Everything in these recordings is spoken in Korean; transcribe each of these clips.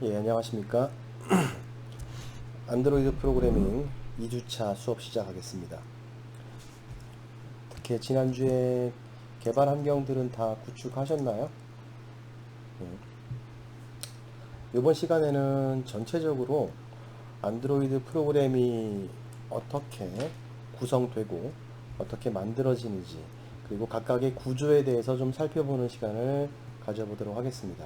예, 안녕하십니까. 안드로이드 프로그래밍 2주차 수업 시작하겠습니다. 특히 지난주에 개발 환경들은 다 구축하셨나요? 예. 이번 시간에는 전체적으로 안드로이드 프로그램이 어떻게 구성되고 어떻게 만들어지는지, 그리고 각각의 구조에 대해서 좀 살펴보는 시간을 가져보도록 하겠습니다.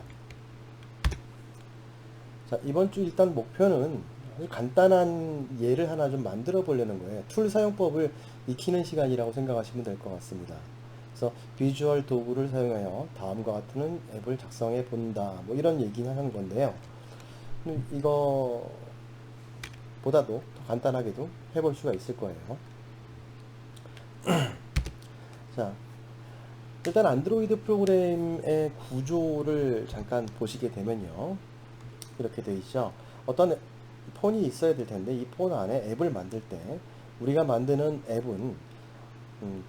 자, 이번 주 일단 목표는 아주 간단한 예를 하나 좀 만들어 보려는 거예요. 툴 사용법을 익히는 시간이라고 생각하시면 될 것 같습니다. 그래서 비주얼 도구를 사용하여 다음과 같은 앱을 작성해 본다. 뭐 이런 얘기는 하는 건데요. 이거보다도 더 간단하게도 해볼 수가 있을 거예요. 자, 일단 안드로이드 프로그램의 구조를 잠깐 보시게 되면요. 이렇게 돼 있죠. 어떤 폰이 있어야 될 텐데 이 폰 안에 앱을 만들 때 우리가 만드는 앱은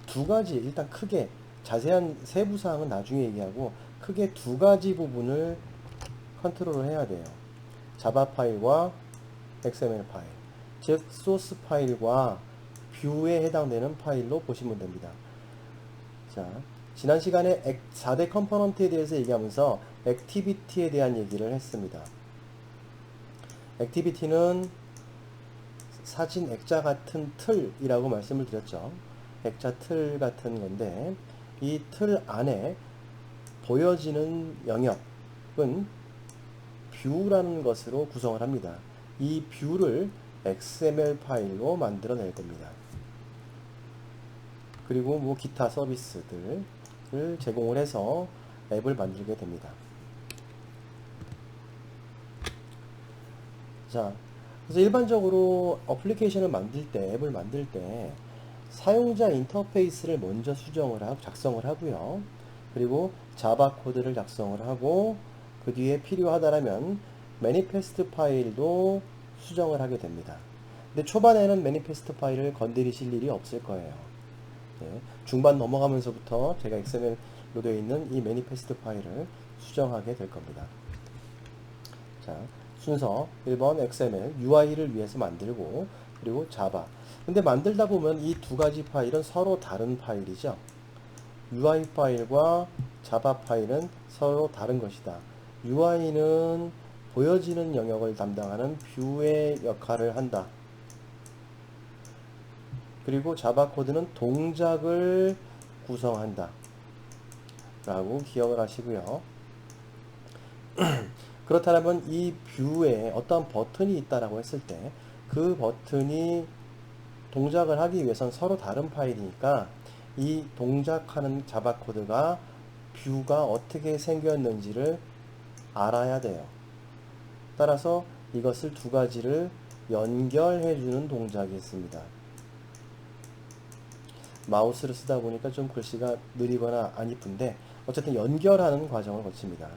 두 가지, 일단 크게 자세한 세부 사항은 나중에 얘기하고 크게 두 가지 부분을 컨트롤을 해야 돼요. 자바 파일과 XML 파일, 즉 소스 파일과 뷰에 해당되는 파일로 보시면 됩니다. 자, 지난 시간에 4대 컴포넌트에 대해서 얘기하면서 액티비티에 대한 얘기를 했습니다. 액티비티는 사진 액자 같은 틀이라고 말씀을 드렸죠. 액자 틀 같은 건데 이 틀 안에 보여지는 영역은 뷰라는 것으로 구성을 합니다. 이 뷰를 XML 파일로 만들어낼 겁니다. 그리고 뭐 기타 서비스들을 제공을 해서 앱을 만들게 됩니다. 자, 그래서 일반적으로 어플리케이션을 만들 때, 앱을 만들 때 사용자 인터페이스를 먼저 수정을 하고 작성을 하고요. 그리고 자바 코드를 작성을 하고 그 뒤에 필요하다면 매니페스트 파일도 수정을 하게 됩니다. 근데 초반에는 매니페스트 파일을 건드리실 일이 없을 거예요. 네, 중반 넘어가면서부터 제가 XML로 되어 있는 이 매니페스트 파일을 수정하게 될 겁니다. 자, 순서 1번 XML UI를 위해서 만들고, 그리고 자바. 근데 만들다 보면 이 두 가지 파일은 서로 다른 파일이죠. UI 파일과 자바 파일은 서로 다른 것이다. UI는 보여지는 영역을 담당하는 뷰의 역할을 한다. 그리고 자바 코드는 동작을 구성한다. 라고 기억을 하시고요. 그렇다면 이 뷰에 어떤 버튼이 있다라고 했을 때 그 버튼이 동작을 하기 위해선 서로 다른 파일이니까 이 동작하는 자바 코드가 뷰가 어떻게 생겼는지를 알아야 돼요. 따라서 이것을 두 가지를 연결해 주는 동작이 있습니다. 마우스를 쓰다 보니까 좀 글씨가 느리거나 안 이쁜데 어쨌든 연결하는 과정을 거칩니다.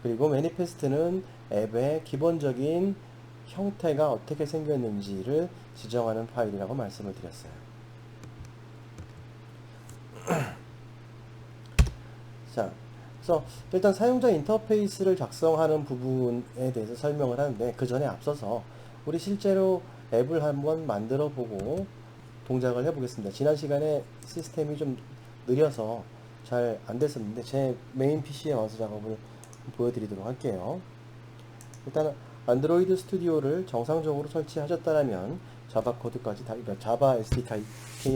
그리고 매니페스트는 앱의 기본적인 형태가 어떻게 생겼는지를 지정하는 파일이라고 말씀을 드렸어요. 자, 그래서 일단 사용자 인터페이스를 작성하는 부분에 대해서 설명을 하는데 그 전에 앞서서 우리 실제로 앱을 한번 만들어 보고 동작을 해보겠습니다. 지난 시간에 시스템이 좀 느려서 잘 안 됐었는데 제 메인 PC에 와서 작업을 보여드리도록 할게요. 일단 안드로이드 스튜디오를 정상적으로 설치하셨다면 자바 코드까지 그러니까 자바 SDK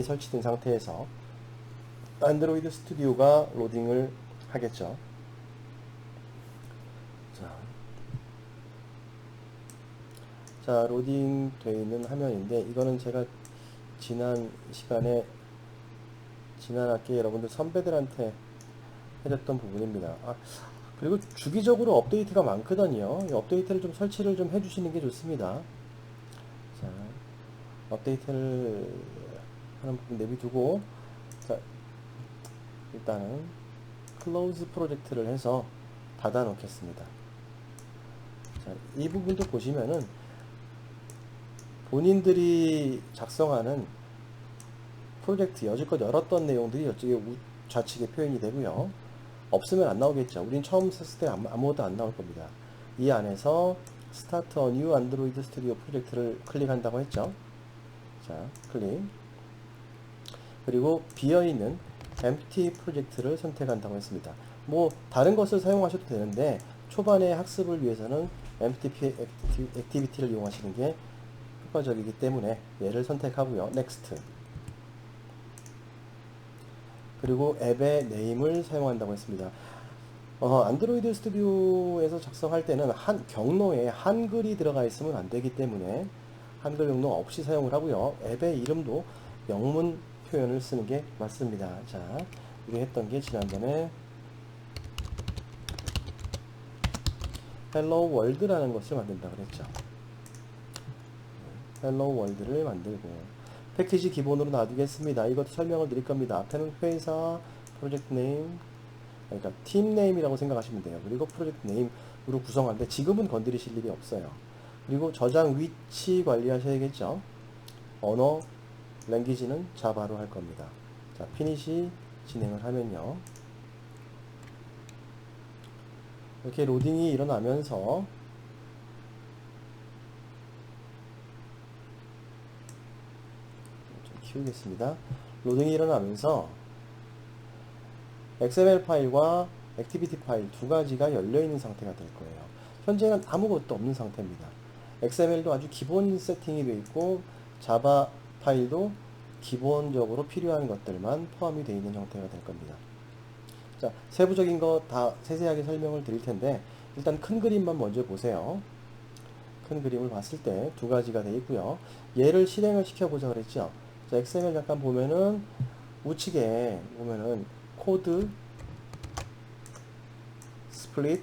설치된 상태에서 안드로이드 스튜디오가 로딩을 하겠죠. 자, 로딩 되어 있는 화면인데 이거는 제가 지난 학기에 여러분들 선배들한테 해줬던 부분입니다. 그리고 주기적으로 업데이트가 많거든요. 이 업데이트를 좀 설치를 좀 해주시는 게 좋습니다. 자, 업데이트를 하는 부분 내비두고, 자, 일단은 클로즈 프로젝트를 해서 닫아 놓겠습니다. 자, 이 부분도 보시면은 본인들이 작성하는 프로젝트 여지껏 열었던 내용들이 이쪽에 좌측에 표현이 되고요. 없으면 안 나오겠죠. 우린 처음 썼을 때 아무것도 안 나올 겁니다. 이 안에서 Start a New Android Studio 프로젝트를 클릭한다고 했죠. 자, 클릭. 그리고 비어있는 empty 프로젝트를 선택한다고 했습니다. 뭐 다른 것을 사용하셔도 되는데 초반에 학습을 위해서는 empty 액티비티를 이용하시는 게 효과적이기 때문에 얘를 선택하고요. next. 그리고 앱의 네임을 사용한다고 했습니다. 안드로이드 스튜디오에서 작성할 때는 경로에 한글이 들어가 있으면 안 되기 때문에 한글 경로 없이 사용을 하고요. 앱의 이름도 영문 표현을 쓰는 게 맞습니다. 자, 우리 했던 게 지난번에 헬로 월드라는 것을 만든다 그랬죠. 헬로 월드를 만들고 패키지 기본으로 놔두겠습니다. 이것도 설명을 드릴 겁니다. 앞에는 회사, 프로젝트 네임, 그러니까 팀 네임이라고 생각하시면 돼요. 그리고 프로젝트 네임으로 구성하는데 지금은 건드리실 일이 없어요. 그리고 저장 위치 관리하셔야겠죠. 언어, 랭귀지는 자바로 할 겁니다. 자, 피니시 진행을 하면요. 이렇게 로딩이 일어나면서 좀 키우겠습니다. 로딩이 일어나면서 XML 파일과 액티비티 파일 두 가지가 열려있는 상태가 될 거예요. 현재는 아무것도 없는 상태입니다. XML도 아주 기본 세팅이 되어 있고 자바 파일도 기본적으로 필요한 것들만 포함이 되어 있는 형태가 될 겁니다. 자, 세부적인 거 다 세세하게 설명을 드릴 텐데 일단 큰 그림만 먼저 보세요. 큰 그림을 봤을 때 두 가지가 되어 있고요. 얘를 실행을 시켜보자 그랬죠. 자, XML 잠깐 보면은 우측에 보면은 코드, 스플릿,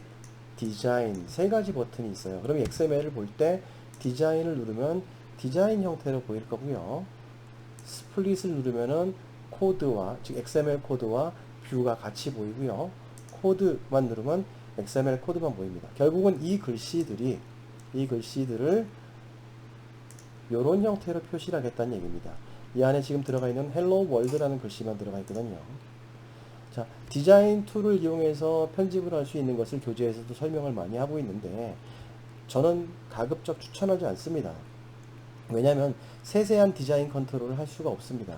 디자인 세 가지 버튼이 있어요. 그럼 XML을 볼 때 디자인을 누르면 디자인 형태로 보일 거고요. 스플릿을 누르면은 코드와 즉 XML 코드와 뷰가 같이 보이고요. 코드만 누르면 XML 코드만 보입니다. 결국은 이 글씨들을 이런 형태로 표시를 하겠다는 얘기입니다. 이 안에 지금 들어가 있는 Hello World라는 글씨만 들어가 있거든요. 자, 디자인 툴을 이용해서 편집을 할 수 있는 것을 교재에서도 설명을 많이 하고 있는데 저는 가급적 추천하지 않습니다. 왜냐하면 세세한 디자인 컨트롤을 할 수가 없습니다.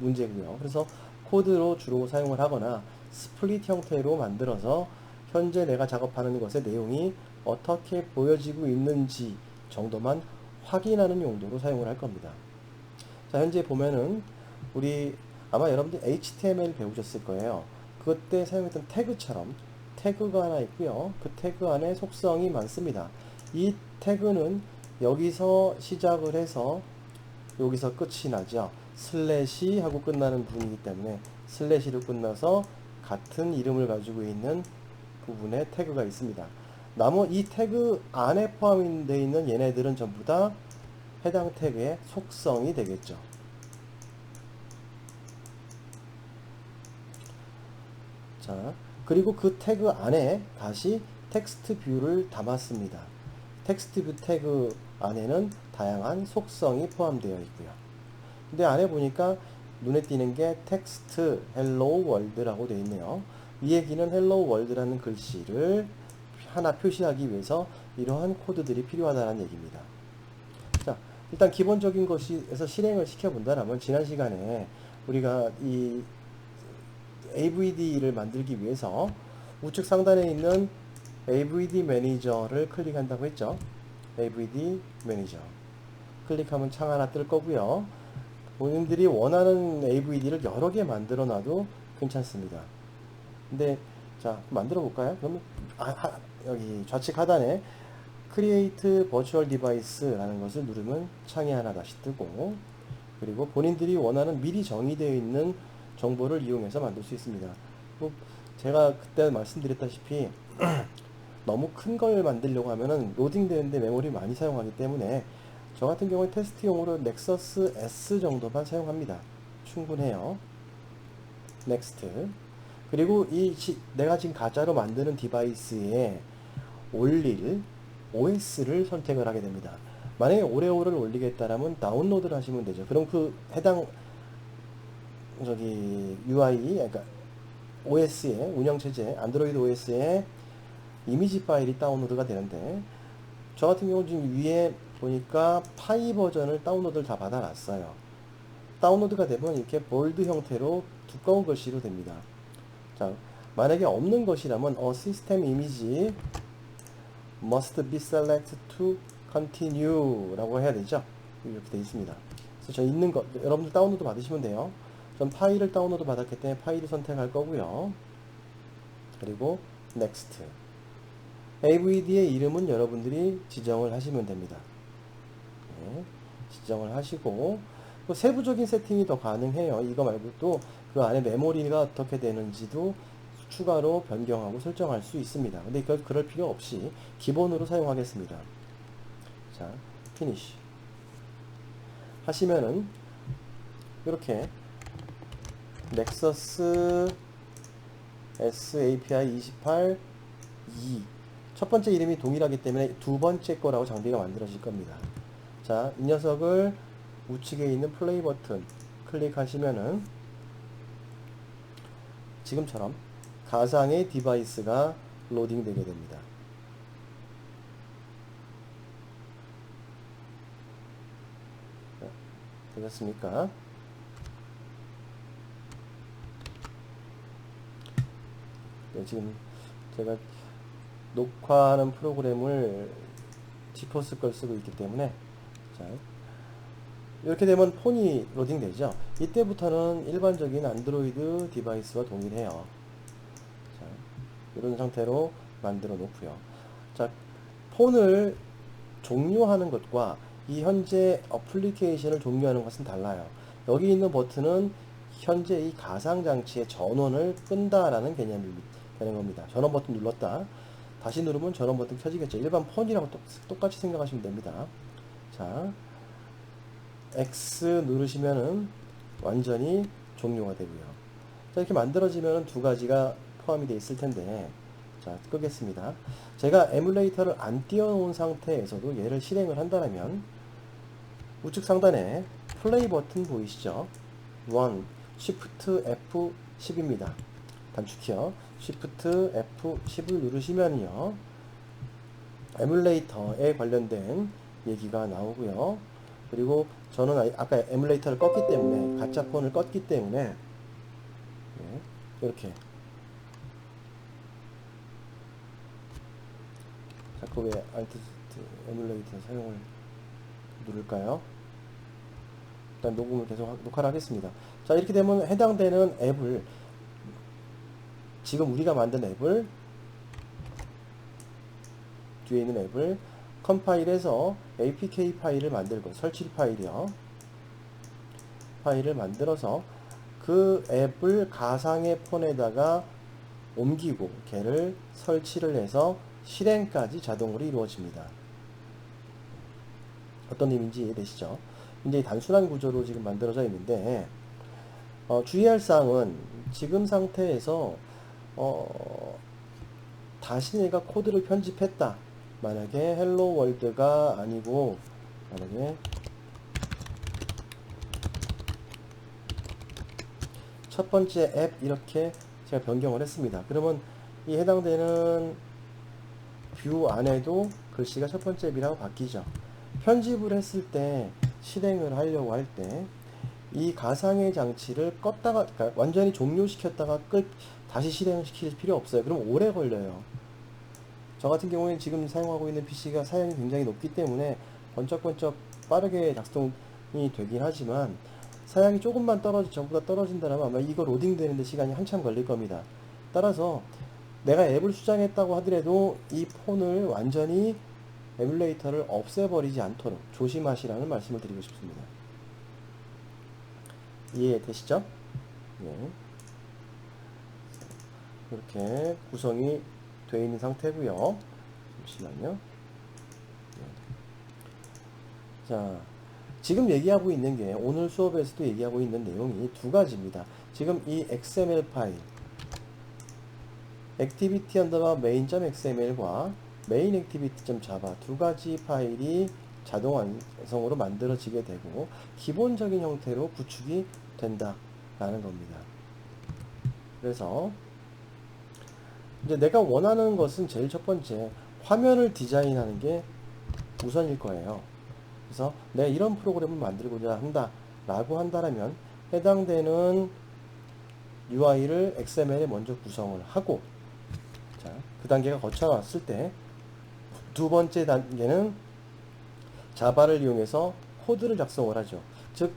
문제고요. 그래서 코드로 주로 사용을 하거나 스플릿 형태로 만들어서 현재 내가 작업하는 것의 내용이 어떻게 보여지고 있는지 정도만 확인하는 용도로 사용을 할 겁니다. 자, 현재 보면은 우리 아마 여러분들 HTML 배우셨을 거예요. 그때 사용했던 태그처럼 태그가 하나 있고요. 그 태그 안에 속성이 많습니다. 이 태그는 여기서 시작을 해서 여기서 끝이 나죠. 슬래시 하고 끝나는 부분이기 때문에 슬래시로 끝나서 같은 이름을 가지고 있는 부분에 태그가 있습니다. 이 태그 안에 포함되어 있는 얘네들은 전부 다 해당 태그의 속성이 되겠죠. 자, 그리고 그 태그 안에 다시 텍스트 뷰를 담았습니다. 텍스트 뷰 태그 안에는 다양한 속성이 포함되어 있고요. 근데 안에 보니까 눈에 띄는 게 텍스트 헬로 월드라고 되어 있네요. 이 얘기는 헬로 월드라는 글씨를 하나 표시하기 위해서 이러한 코드들이 필요하다는 얘기입니다. 자, 일단 기본적인 것에서 실행을 시켜본다면 지난 시간에 우리가 이 AVD를 만들기 위해서 우측 상단에 있는 AVD 매니저를 클릭한다고 했죠. AVD 매니저 클릭하면 창 하나 뜰 거고요. 본인들이 원하는 AVD를 여러 개 만들어 놔도 괜찮습니다. 근데 자, 만들어 볼까요? 그러면 여기 좌측 하단에 Create Virtual Device라는 것을 누르면 창이 하나 다시 뜨고, 그리고 본인들이 원하는 미리 정의되어 있는 정보를 이용해서 만들 수 있습니다. 뭐 제가 그때 말씀드렸다시피 너무 큰 걸 만들려고 하면은 로딩 되는데 메모리 많이 사용하기 때문에 저 같은 경우에 테스트용으로 넥서스 S 정도만 사용합니다. 충분해요. 넥스트. 그리고 내가 지금 가짜로 만드는 디바이스에 올릴 OS를 선택을 하게 됩니다. 만약에 오레오를 올리겠다라면 다운로드를 하시면 되죠. 그럼 그 해당 UI, 그러니까 OS의 운영체제, 안드로이드 OS의 이미지 파일이 다운로드가 되는데, 저 같은 경우는 지금 위에 보니까 파이 버전을 다운로드를 다 받아놨어요. 다운로드가 되면 이렇게 볼드 형태로 두꺼운 글씨로 됩니다. 자, 만약에 없는 것이라면 system image must be selected to continue 라고 해야 되죠. 이렇게 되어 있습니다. 그래서 저 있는 거 여러분들 다운로드 받으시면 돼요. 전 파일을 다운로드 받았기 때문에 파일을 선택할 거고요. 그리고 next. AVD의 이름은 여러분들이 지정을 하시면 됩니다. 네, 지정을 하시고 또 세부적인 세팅이 더 가능해요. 이거 말고 또 그 안에 메모리가 어떻게 되는지도 추가로 변경하고 설정할 수 있습니다. 근데 그럴 필요 없이 기본으로 사용하겠습니다. 자, finish 하시면은 이렇게 넥서스 SAPI 28 2 첫 번째 이름이 동일하기 때문에 두 번째 거라고 장비가 만들어질 겁니다. 자, 이 녀석을 우측에 있는 플레이 버튼 클릭하시면은 지금처럼 가상의 디바이스가 로딩 되게 됩니다. 되셨습니까? 네, 지금 제가 녹화하는 프로그램을 지포스 걸 쓰고 있기 때문에 자, 이렇게 되면 폰이 로딩 되죠. 이때부터는 일반적인 안드로이드 디바이스와 동일해요. 자, 이런 상태로 만들어 놓고요. 자, 폰을 종료하는 것과 이 현재 어플리케이션을 종료하는 것은 달라요. 여기 있는 버튼은 현재 이 가상장치의 전원을 끈다라는 개념이 되는 겁니다. 전원 버튼 눌렀다. 다시 누르면 전원 버튼 켜지겠죠. 일반 폰이라고 똑같이 생각하시면 됩니다. 자, X 누르시면은 완전히 종료가 되고요. 자, 이렇게 만들어지면은 두 가지가 포함이 되어 있을 텐데, 자, 끄겠습니다. 제가 에뮬레이터를 안 띄워놓은 상태에서도 얘를 실행을 한다면, 우측 상단에 플레이 버튼 보이시죠? 1, Shift F10입니다. 단축키요. Shift F10을 누르시면요, 에뮬레이터에 관련된 얘기가 나오고요. 그리고 저는 아까 에뮬레이터를 껐기 때문에, 가짜 폰을 껐기 때문에 네, 이렇게 자꾸 왜 Alt 에뮬레이터 사용을 누를까요? 일단 녹음을 계속 녹화를 하겠습니다. 자, 이렇게 되면 해당되는 앱을, 지금 우리가 만든 앱을, 뒤에 있는 앱을 컴파일해서 APK 파일을 만들고, 설치 파일이요. 파일을 만들어서 그 앱을 가상의 폰에다가 옮기고 걔를 설치를 해서 실행까지 자동으로 이루어집니다. 어떤 의미인지 이해되시죠? 굉장히 단순한 구조로 지금 만들어져 있는데, 주의할 사항은 지금 상태에서 다시 내가 코드를 편집했다. 만약에 헬로 월드가 아니고 만약에 첫 번째 앱 이렇게 제가 변경을 했습니다. 그러면 이 해당되는 뷰 안에도 글씨가 첫 번째 앱이라고 바뀌죠. 편집을 했을 때, 실행을 하려고 할 때 이 가상의 장치를 껐다가, 그러니까 완전히 종료시켰다가 다시 실행시킬 필요 없어요. 그럼 오래 걸려요. 저 같은 경우에는 지금 사용하고 있는 PC가 사양이 굉장히 높기 때문에 번쩍번쩍 빠르게 작동이 되긴 하지만, 사양이 조금만 전보다 떨어진다면 아마 이거 로딩 되는데 시간이 한참 걸릴 겁니다. 따라서 내가 앱을 수정했다고 하더라도 이 폰을 완전히 에뮬레이터를 없애버리지 않도록 조심하시라는 말씀을 드리고 싶습니다. 이해되시죠? 네. 이렇게 구성이 되어 있는 상태고요. 잠시만요. 네. 자, 지금 얘기하고 있는 게, 오늘 수업에서도 얘기하고 있는 내용이 두 가지입니다. 지금 이 XML 파일, activity main.xml과 main.activity.java 두 가지 파일이 자동 완성으로 만들어지게 되고 기본적인 형태로 구축이 된다라는 겁니다. 그래서 이제 내가 원하는 것은 제일 첫 번째 화면을 디자인하는 게 우선일 거예요. 그래서 내가 이런 프로그램을 만들고자 한다 라고 한다면 해당되는 UI를 XML에 먼저 구성을 하고, 자, 그 단계가 거쳐놨을 때 두 번째 단계는 자바를 이용해서 코드를 작성을 하죠. 즉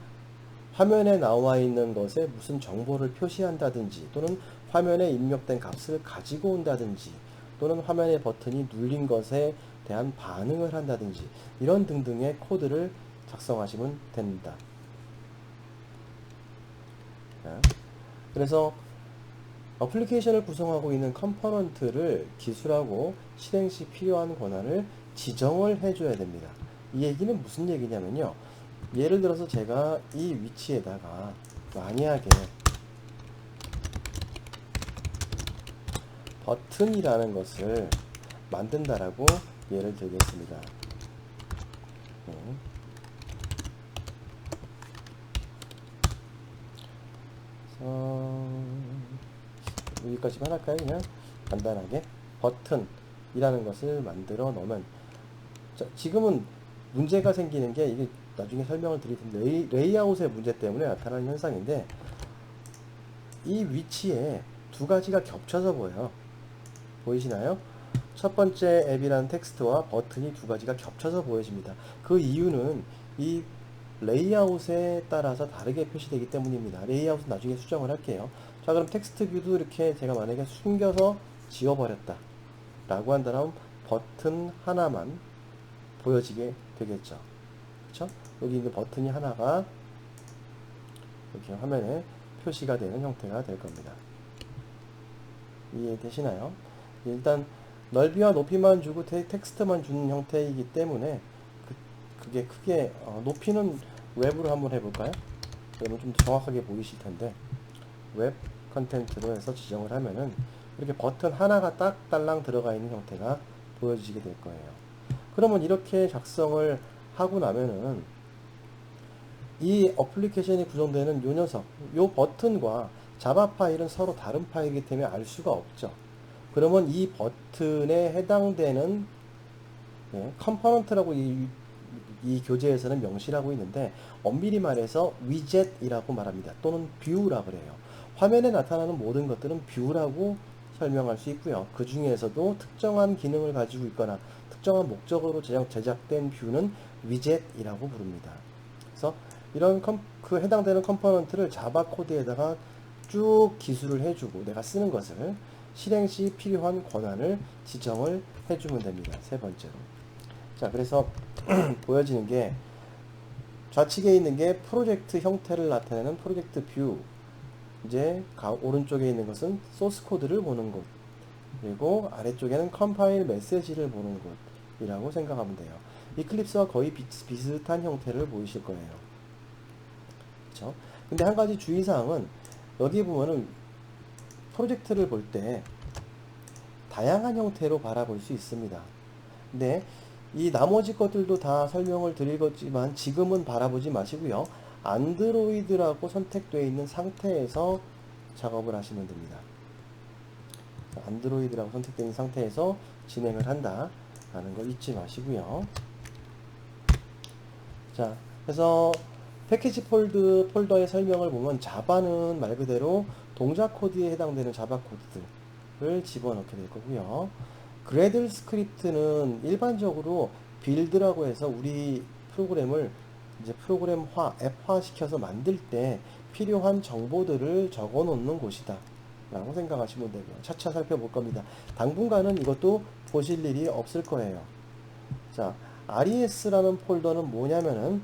화면에 나와 있는 것에 무슨 정보를 표시한다든지, 또는 화면에 입력된 값을 가지고 온다든지, 또는 화면의 버튼이 눌린 것에 대한 반응을 한다든지, 이런 등등의 코드를 작성하시면 됩니다. 그래서 어플리케이션을 구성하고 있는 컴포넌트를 기술하고 실행 시 필요한 권한을 지정을 해줘야 됩니다. 이 얘기는 무슨 얘기냐면요. 예를 들어서 제가 이 위치에다가 만약에 버튼이라는 것을 만든다라고 예를 들겠습니다. 여기까지만 할까요? 그냥 간단하게 버튼이라는 것을 만들어 놓으면, 자, 지금은 문제가 생기는 게, 이게 나중에 설명을 드릴 텐데 레이아웃의 문제 때문에 나타나는 현상인데, 이 위치에 두 가지가 겹쳐서 보여요. 보이시나요? 첫 번째 앱이라는 텍스트와 버튼이 두 가지가 겹쳐서 보여집니다. 그 이유는 이 레이아웃에 따라서 다르게 표시되기 때문입니다. 레이아웃은 나중에 수정을 할게요. 자, 그럼 텍스트 뷰도 이렇게 제가 만약에 숨겨서 지워버렸다 라고 한다면 버튼 하나만 보여지게 되겠죠. 그쵸? 여기 있는 버튼이 하나가 이렇게 화면에 표시가 되는 형태가 될 겁니다. 이해되시나요? 일단 넓이와 높이만 주고 텍스트만 주는 형태이기 때문에 그게 크게, 높이는 웹으로 한번 해볼까요? 그러면 좀 정확하게 보이실 텐데, 웹 컨텐츠로 해서 지정을 하면은 이렇게 버튼 하나가 딱 딸랑 들어가 있는 형태가 보여지게 될 거예요. 그러면 이렇게 작성을 하고 나면은 이 어플리케이션이 구성되는 요 녀석, 요 버튼과 자바 파일은 서로 다른 파일이기 때문에 알 수가 없죠. 그러면 이 버튼에 해당되는, 컴포넌트라고 이 교재에서는 명시하고 있는데, 엄밀히 말해서 위젯이라고 말합니다. 또는 뷰라고 그래요. 화면에 나타나는 모든 것들은 뷰라고 설명할 수 있고요. 그 중에서도 특정한 기능을 가지고 있거나 특정한 목적으로 제작된 뷰는 위젯이라고 부릅니다. 그래서 이런 그 해당되는 컴포넌트를 자바 코드에다가 쭉 기술을 해주고 내가 쓰는 것을 실행 시 필요한 권한을 지정을 해주면 됩니다. 세 번째로. 자, 그래서 보여지는 게 좌측에 있는 게 프로젝트 형태를 나타내는 프로젝트 뷰, 이제 오른쪽에 있는 것은 소스 코드를 보는 곳, 그리고 아래쪽에는 컴파일 메시지를 보는 곳이라고 생각하면 돼요. 이클립스와 거의 비슷한 형태를 보이실 거예요. 그쵸? 근데 한 가지 주의사항은, 여기 보면은 프로젝트를 볼 때 다양한 형태로 바라볼 수 있습니다. 근데 이 나머지 것들도 다 설명을 드릴 거지만 지금은 바라보지 마시고요. 안드로이드라고 선택되어 있는 상태에서 작업을 하시면 됩니다. 안드로이드라고 선택되어 있는 상태에서 진행을 한다 라는 걸 잊지 마시고요. 자, 그래서 패키지 폴더의 설명을 보면 자바는 말 그대로 동작 코드에 해당되는 자바 코드들을 집어넣게 될 거고요. 그래들 스크립트는 일반적으로 빌드라고 해서 우리 프로그램을 이제 프로그램화, 앱화 시켜서 만들 때 필요한 정보들을 적어 놓는 곳이다 라고 생각하시면 되고요. 차차 살펴볼 겁니다. 당분간은 이것도 보실 일이 없을 거예요. 자, RES라는 폴더는 뭐냐면은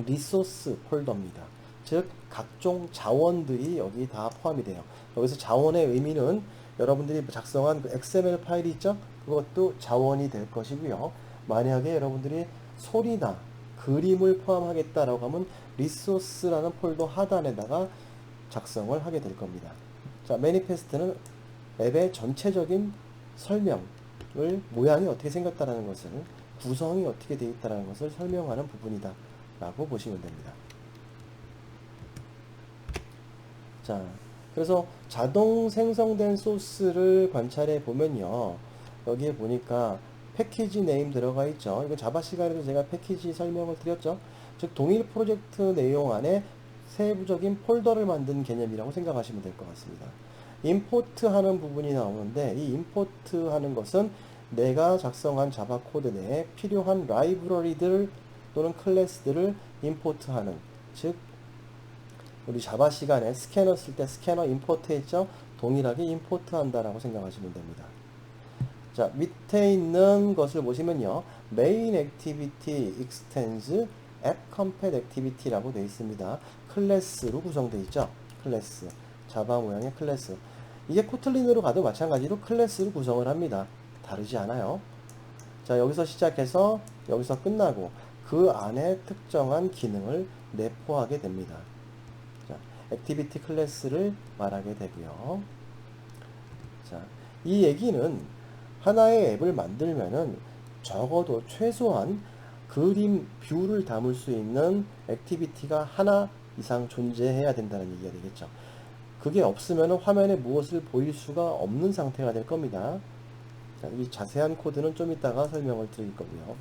리소스 폴더입니다. 즉 각종 자원들이 여기 다 포함이 돼요. 여기서 자원의 의미는 여러분들이 작성한 그 XML 파일이 있죠? 그것도 자원이 될 것이고요. 만약에 여러분들이 소리나 그림을 포함하겠다라고 하면 리소스라는 폴더 하단에다가 작성을 하게 될 겁니다. 자, 매니페스트는 앱의 전체적인 설명을, 모양이 어떻게 생겼다라는 것을, 구성이 어떻게 되어 있다라는 것을 설명하는 부분이다 라고 보시면 됩니다. 자, 그래서 자동 생성된 소스를 관찰해 보면요. 여기에 보니까 패키지 네임 들어가 있죠. 이건 자바 시간에도 제가 패키지 설명을 드렸죠. 즉 동일 프로젝트 내용 안에 세부적인 폴더를 만든 개념이라고 생각하시면 될 것 같습니다. 임포트 하는 부분이 나오는데 이 임포트 하는 것은 내가 작성한 자바 코드 내에 필요한 라이브러리들 또는 클래스들을 임포트하는, 즉 우리 자바 시간에 스캐너 쓸 때 스캐너 임포트 했죠? 동일하게 임포트 한다라고 생각하시면 됩니다. 자, 밑에 있는 것을 보시면요. main activity extends app compat activity라고 되어 있습니다. 클래스로 구성되어 있죠. 클래스. 자바 모양의 클래스. 이게 코틀린으로 가도 마찬가지로 클래스로 구성을 합니다. 다르지 않아요. 자, 여기서 시작해서 여기서 끝나고 그 안에 특정한 기능을 내포하게 됩니다. 자, 액티비티 클래스를 말하게 되고요. 자, 이 얘기는 하나의 앱을 만들면은 적어도 최소한 그림 뷰를 담을 수 있는 액티비티가 하나 이상 존재해야 된다는 얘기가 되겠죠. 그게 없으면 화면에 무엇을 보일 수가 없는 상태가 될 겁니다. 자, 이 자세한 코드는 좀 이따가 설명을 드릴 거고요.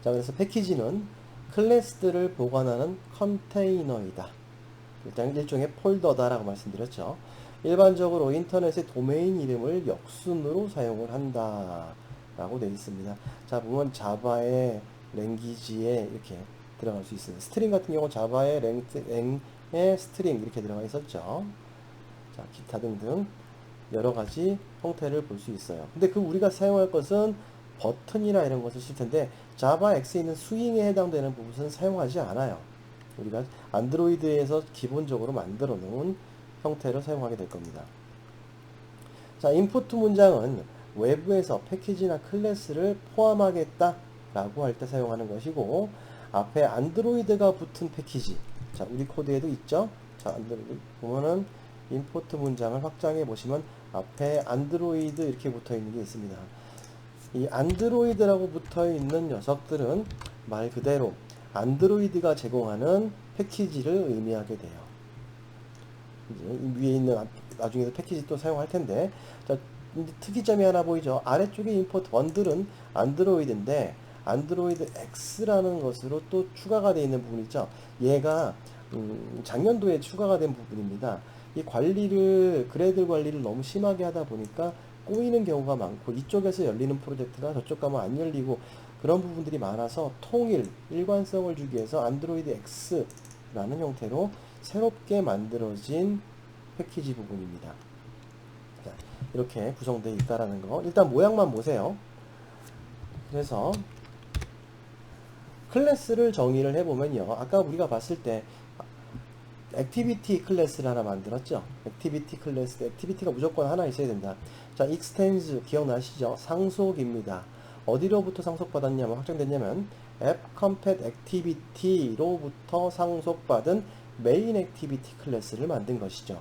자, 그래서 패키지는 클래스들을 보관하는 컨테이너이다. 일단 일종의 폴더다라고 말씀드렸죠. 일반적으로 인터넷의 도메인 이름을 역순으로 사용을 한다 라고 되어 있습니다. 자, 보면 자바의 랭귀지에 이렇게 들어갈 수 있어요. 스트링 같은 경우 자바의 랭의 스트링 이렇게 들어가 있었죠. 자, 기타 등등 여러 가지 형태를 볼 수 있어요. 근데 그 우리가 사용할 것은 버튼이나 이런 것을 쓸 텐데 자바 X에 있는 스윙에 해당되는 부분은 사용하지 않아요. 우리가 안드로이드에서 기본적으로 만들어 놓은 형태를 사용하게 될 겁니다. 자, 인풋 문장은 외부에서 패키지나 클래스를 포함하겠다 라고 할 때 사용하는 것이고, 앞에 안드로이드가 붙은 패키지, 자, 우리 코드에도 있죠. 자, 안드로이드 보면은 인풋 문장을 확장해 보시면 앞에 안드로이드 이렇게 붙어 있는 게 있습니다. 이 안드로이드라고 붙어 있는 녀석들은 말 그대로 안드로이드가 제공하는 패키지를 의미하게 돼요. 이제 위에 있는 나중에도 패키지 또 사용할 텐데, 자, 특이점이 하나 보이죠. 아래쪽에 임포트 원들은 안드로이드인데 안드로이드 X라는 것으로 또 추가가 되어 있는 부분이 있죠. 얘가 작년도에 추가가 된 부분입니다. 이 관리를 그래들 관리를 너무 심하게 하다 보니까 꼬이는 경우가 많고 이쪽에서 열리는 프로젝트가 저쪽 가면 안 열리고 그런 부분들이 많아서 통일, 일관성을 주기 위해서 안드로이드 X라는 형태로 새롭게 만들어진 패키지 부분입니다. 자, 이렇게 구성되어 있다라는 거. 일단 모양만 보세요. 그래서 클래스를 정의를 해보면요. 아까 우리가 봤을 때 액티비티 클래스를 하나 만들었죠. 액티비티 클래스, 액티비티가 무조건 하나 있어야 된다. 자, extends 기억나시죠? 상속입니다. 어디로부터 상속받았냐면 확정됐냐면 app compat activity로부터 상속받은 main activity 클래스를 만든 것이죠.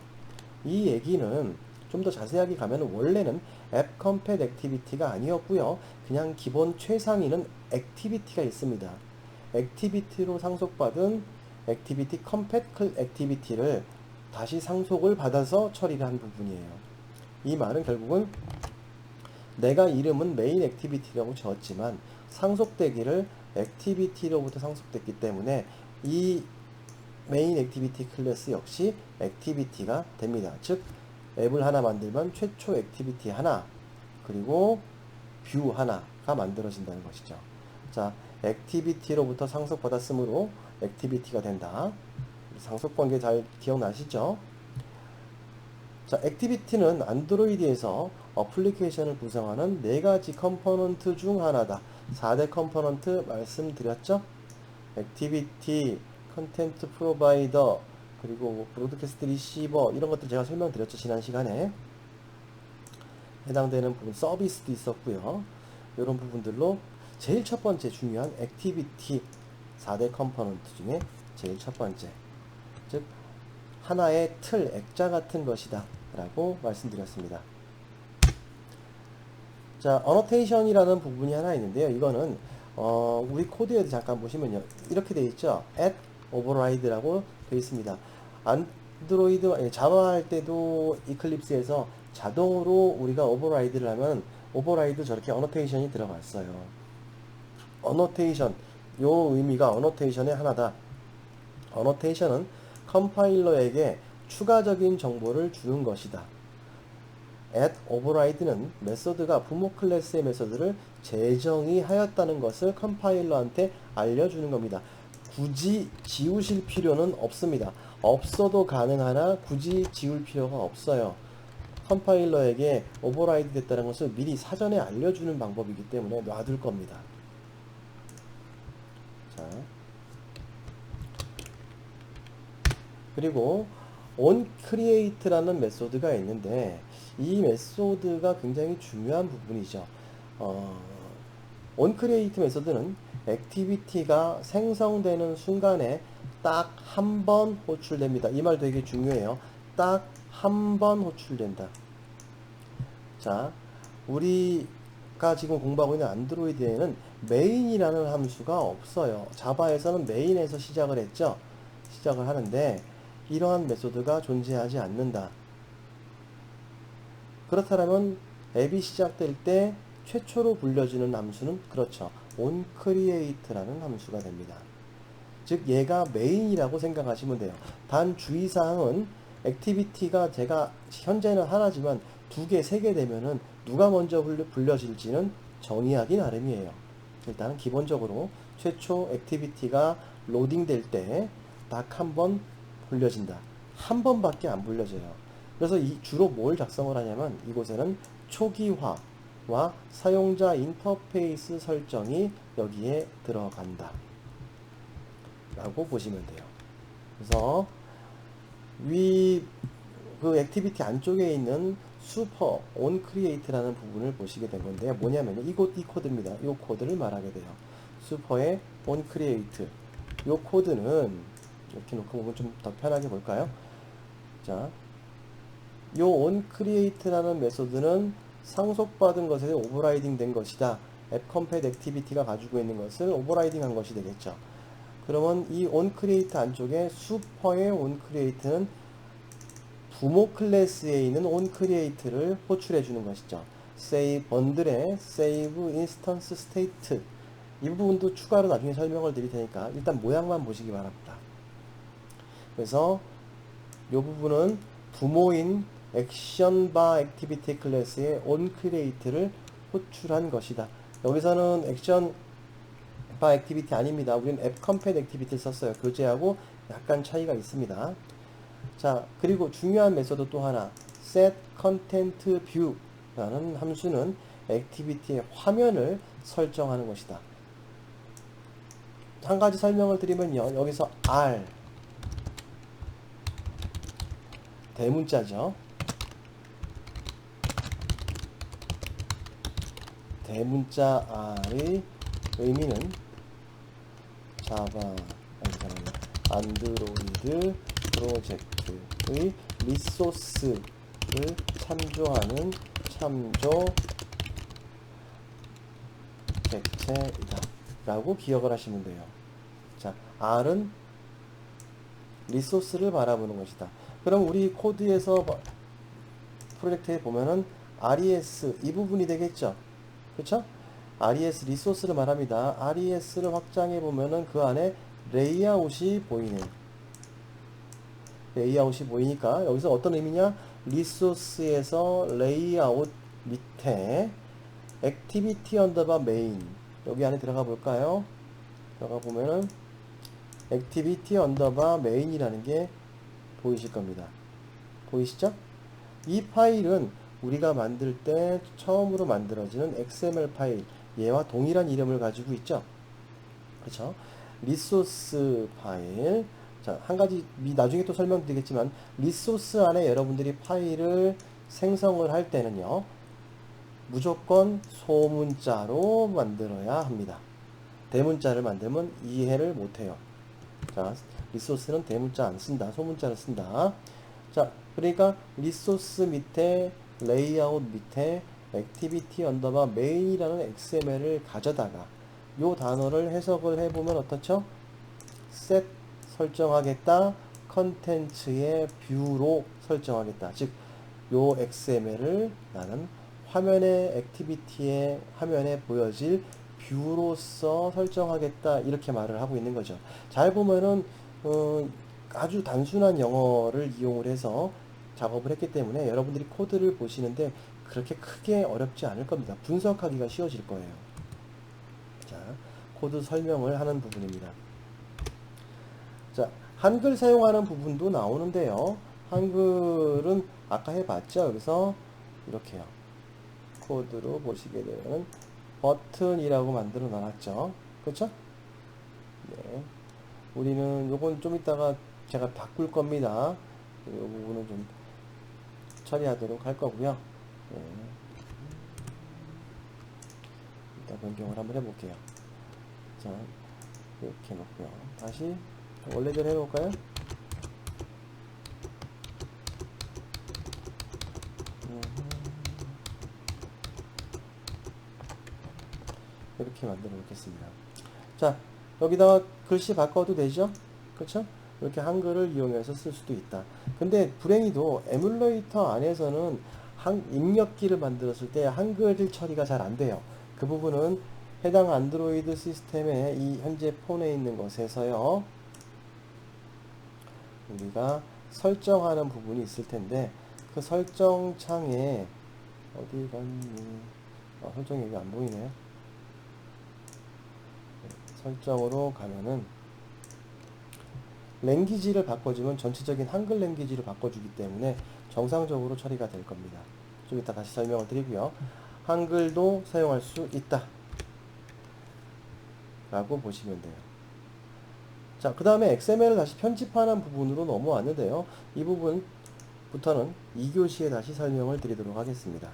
이 얘기는 좀 더 자세하게 가면 원래는 app compat activity가 아니었고요. 그냥 기본 최상위는 activity가 있습니다. activity로 상속받은 activity compat activity를 다시 상속을 받아서 처리를 한 부분이에요. 이 말은 결국은 내가 이름은 main activity라고 지었지만 상속되기를 activity로부터 상속됐기 때문에 이 main activity 클래스 역시 activity가 됩니다. 즉 앱을 하나 만들면 최초 액티비티 하나 그리고 뷰 하나가 만들어진다는 것이죠. 자, 액티비티로부터 상속받았으므로 액티비티가 된다. 상속관계 잘 기억나시죠? 자, 액티비티는 안드로이드에서 어플리케이션을 구성하는 4가지 컴포넌트 중 하나다. 4대 컴포넌트 말씀드렸죠? 액티비티, 컨텐트 프로바이더, 그리고 브로드캐스트 리시버 이런 것들 제가 설명드렸죠. 지난 시간에. 해당되는 부분 서비스도 있었고요. 이런 부분들로 제일 첫 번째 중요한 액티비티 4대 컴포넌트 중에 제일 첫 번째, 즉 하나의 틀, 액자 같은 것이다 라고 말씀드렸습니다. 자, 어노테이션이라는 부분이 하나 있는데요. 이거는 우리 코드에도 잠깐 보시면요. 이렇게 되어 있죠. at override라고 되어 있습니다. 자바 할 때도 이클립스에서 자동으로 우리가 오버라이드를 하면 오버라이드 저렇게 어노테이션이 들어갔어요. 어노테이션, 요 의미가 어노테이션의 하나다. 어노테이션은 컴파일러에게 추가적인 정보를 주는 것이다. at override는 메소드가 부모 클래스의 메소드를 재정의 하였다는 것을 컴파일러한테 알려주는 겁니다. 굳이 지우실 필요는 없습니다. 없어도 가능하나 굳이 지울 필요가 없어요. 컴파일러에게 오버라이드 됐다는 것을 미리 사전에 알려주는 방법이기 때문에 놔둘 겁니다. 자, 그리고 onCreate라는 메소드가 있는데 이 메소드가 굉장히 중요한 부분이죠. onCreate 메소드는 액티비티가 생성되는 순간에 딱 한 번 호출됩니다. 이 말 되게 중요해요. 딱 한 번 호출된다. 자, 우리가 지금 공부하고 있는 안드로이드에는 메인이라는 함수가 없어요. 자바에서는 메인에서 시작을 했죠. 시작을 하는데 이러한 메소드가 존재하지 않는다. 그렇다면 앱이 시작될 때 최초로 불려지는 함수는 그렇죠. onCreate라는 함수가 됩니다. 즉 얘가 메인이라고 생각하시면 돼요. 단 주의사항은 액티비티가 제가 현재는 하나지만 2개, 3개 되면은 누가 먼저 불려질지는 정의하기 나름이에요. 일단은 기본적으로 최초 액티비티가 로딩 될 때 딱 한 번 불려진다. 한 번밖에 안 불려져요. 그래서 주로 뭘 작성을 하냐면 이곳에는 초기화와 사용자 인터페이스 설정이 여기에 들어간다 라고 보시면 돼요. 그래서 그 액티비티 안쪽에 있는 슈퍼 onCreate라는 부분을 보시게 된 건데요. 뭐냐면 이 코드입니다. 이 코드를 말하게 돼요. 슈퍼의 onCreate. 이 코드는 이렇게 놓고 보면 좀 더 편하게 볼까요? 자, 이 onCreate라는 메소드는 상속받은 것에 오버라이딩 된 것이다. appcompate activity가 가지고 있는 것을 오버라이딩 한 것이 되겠죠. 그러면 이 onCreate 안쪽에 슈퍼의 onCreate는 부모 클래스에 있는 onCreate를 호출해 주는 것이죠. save 번들의 save instance state 이 부분도 추가로 나중에 설명을 드릴 테니까 일단 모양만 보시기 바랍니다. 그래서 이 부분은 부모인 액션바 액티비티 클래스의 onCreate를 호출한 것이다. 여기서는 액션 바 액티비티 아닙니다. 우리는 appcompate 액티비티를 썼어요. 교재하고 약간 차이가 있습니다. 자, 그리고 중요한 메소드 또 하나 set content view 라는 함수는 액티비티의 화면을 설정하는 것이다. 한 가지 설명을 드리면요. 여기서 R 대문자죠. 대문자 R의 의미는 안드로이드 프로젝트의 리소스를 참조하는 참조 객체이다 라고 기억을 하시면 돼요. 자, R은 리소스를 바라보는 것이다. 그럼 우리 코드에서 프로젝트에 보면은 RES 이 부분이 되겠죠. 그렇죠? RES 리소스를 말합니다. RES를 확장해 보면은 그 안에 레이아웃이 보이네요. 레이아웃이 보이니까 여기서 어떤 의미냐? 리소스에서 레이아웃 밑에 액티비티 언더바 메인 여기 안에 들어가 볼까요? 들어가 보면은 액티비티 언더바 메인이라는 게 보이실 겁니다. 보이시죠? 이 파일은 우리가 만들 때 처음으로 만들어지는 XML 파일 얘와 동일한 이름을 가지고 있죠. 그렇죠? 리소스 파일. 자, 한 가지 나중에 또 설명드리겠지만 리소스 안에 여러분들이 파일을 생성을 할 때는요. 무조건 소문자로 만들어야 합니다. 대문자를 만들면 이해를 못해요. 자, 리소스는 대문자 안 쓴다. 소문자를 쓴다. 자, 그러니까 리소스 밑에 레이아웃 밑에 액티비티 언더바 메인이라는 XML을 가져다가 요 단어를 해석을 해보면 어떻죠? set 설정하겠다. 컨텐츠의 뷰로 설정하겠다. 즉, 요 XML을 나는 화면의 액티비티에 화면에 보여질 뷰로서 설정하겠다. 이렇게 말을 하고 있는 거죠. 잘 보면은 아주 단순한 영어를 이용을 해서 작업을 했기 때문에 여러분들이 코드를 보시는데 그렇게 크게 어렵지 않을 겁니다. 분석하기가 쉬워질 거예요. 자, 코드 설명을 하는 부분입니다. 자, 한글 사용하는 부분도 나오는데요. 한글은 아까 해봤죠. 여기서 이렇게요. 코드로 보시게 되면 버튼이라고 만들어 놨죠. 그렇죠? 네. 우리는 요건 좀 이따가 제가 바꿀 겁니다. 이 부분은 좀 처리하도록 할 거고요. 네. 일단 변경을 한번 해볼게요. 자, 이렇게 놓고요. 다시 원래대로 해볼까요? 이렇게 만들어 놓겠습니다. 자, 여기다가 글씨 바꿔도 되죠? 그렇죠? 이렇게 한글을 이용해서 쓸 수도 있다. 근데 불행히도 에뮬레이터 안에서는 입력기를 만들었을 때 한글 처리가 잘 안 돼요. 그 부분은 해당 안드로이드 시스템의 이 현재 폰에 있는 것에서요, 우리가 설정하는 부분이 있을 텐데, 그 설정 창에 어디 갔니? 설정이 여기 안 보이네요. 설정으로 가면은 랭귀지를 바꿔주면 전체적인 한글 랭귀지를 바꿔주기 때문에 정상적으로 처리가 될 겁니다. 좀 이따 다시 설명을 드리고요. 한글도 사용할 수 있다 라고 보시면 돼요. 자, 그 다음에 XML을 다시 편집하는 부분으로 넘어왔는데요. 이 부분부터는 2교시에 다시 설명을 드리도록 하겠습니다.